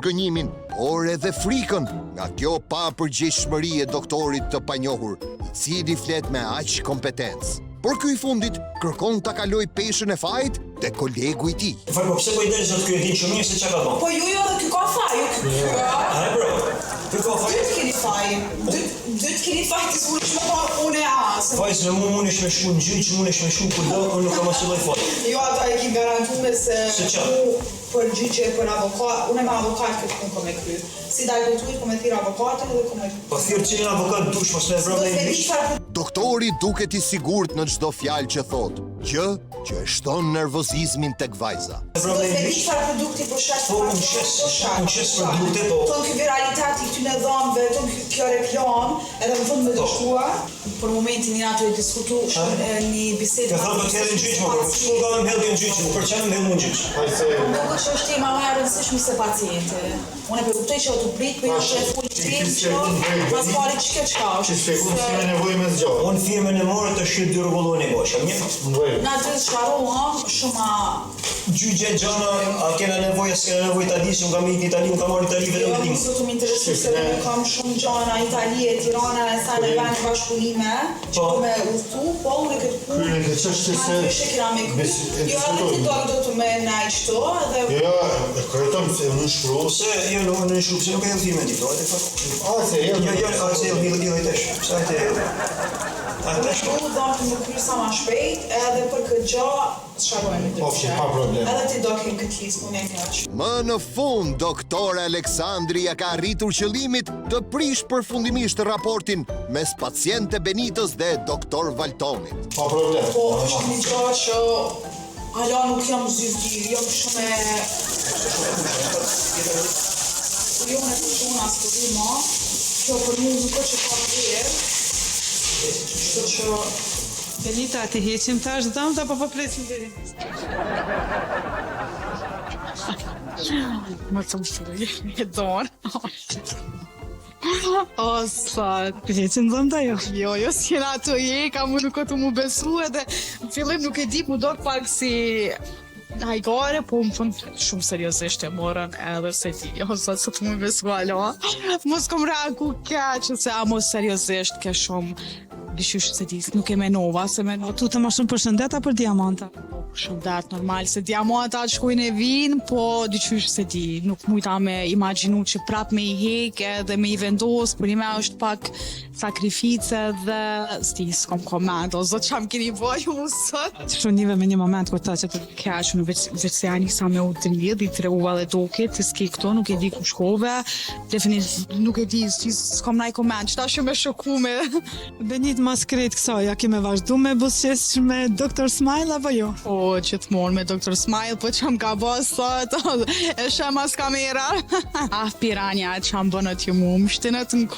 gënjimin, por edhe frikën nga kjo papërgjegjshmëri e doktorit të panjohur, I cili flet me aq kompetencë. Por ky I fundit kërkon ta kaloj peshën e fajit te kolegu I tij. Faj, po pse po I del zot ky e din shumë mirë se çka ka bën. Po ju edhe ky ka faj, Ai bro. Ky ka faj. Dytë keni faj. Dytë keni faj të s'mund të më unë asë. Faj se mundesh me shku në gjyq, mundesh me shku kudo, unë nuk kam asnjë lloj faj. Jo, ata e ki garantuar se qa? për gjyqe, për avokat, unë me avokat këtë punë kom e kry. Si dal votuit, kom e thirr avokatën dhe kom e kry. Po thirr cilin avokat dush mos me problem. Doktori duket I sigurt në çdo fjalë që thot, gjë që e shton nervozizmin tek vajza. Do të di çfarë produkti po shaq. Po unë shes produkte po. Ton ky viraliteti këtyre dhomëve, ton kjo reklam, edhe në fund me dështuar, për momentin I ato I diskutu një bisedë. Ka thënë të hedhin gjyq, po shku nga më hedhin gjyq, për çfarë më hedhin gjyq? Nuk është është tema më e rëndësishme se pacienti. Unë e kuptoj që tu prit, po është e full pas pari çka është. Unë firmën e morë të shit dy rregullon e bosh. Na të shkaro, shumë gjyqe gjana, a kena nevojë, s'kena nevojë ta dish, unë kam ikur në Itali, unë kam marrë Itali vetëm Jo, tim. sot më interesoj se unë kam shumë gjana Italie, Tirana, sa në vend bashkëpunime, që po me udhëtu, po unë këtë punë. Kryeni këtë çështje se Jo, edhe ti do të më ndaj çto, edhe ja, e kërkojmë se unë shkruaj. Se jo në shkruaj, se nuk e firmën ti, po, Se Jo, se jo tesh. Sa te. do të më kryej sa më shpejt, edhe për këtë gjë sharojmë të Okej, pa problem. Edhe ti do ke këtë listë më mirë. Më në fund, doktor Aleksandri ja ka arritur qëllimit të prish përfundimisht raportin mes paciente Benitos dhe doktor Valtonit. Pa problem. Po, është një gjë që ala nuk jam zyrtir, jam shumë jo në shumë as të di ma, kjo për mu nuk është që ka vlerë, kështu që Benita, ti heqim tash dhëmt apo po presim deri? Më të mësoj, e dorë. O, sa, heqim dhëmt ajo? Jo, s'jena ato ka mu nuk të mu besu edhe në fillim nuk e di mu do pak si hajgare, po më fund shumë seriozisht e morën edhe se ti, jo, sa të mu besu alo. Mos kom reagu keq, se a mos seriozisht ke shumë dishysh se ti nuk e menova, se menova. Tu të më shumë përshëndeta për diamanta. Shëndet normal se diamanta shkojnë e vinë, po dyqysh se di, nuk mujta me imaginu që prap me I hek edhe me I vendos, për ime është pak sakrifice dhe sti s'kom komend, o zot qam keni bëju mu sot. Shunive me një moment kur ta që të Keq, në veç se ani sa me u dridh, I treuva dhe doke, të s'ki këto, nuk e di ku shkove, definitivt nuk e di, s'kom naj komend, qëta shumë e shokume. Benit mas krejt kësaj, a kime vazhdu me busqesh me Dr. Smile apo jo? Po, gjithmonë me Dr. Smile, po qam ka bo sot, e shem as kamera. Ah, piranja, qam bënët ju mu, më shtinët në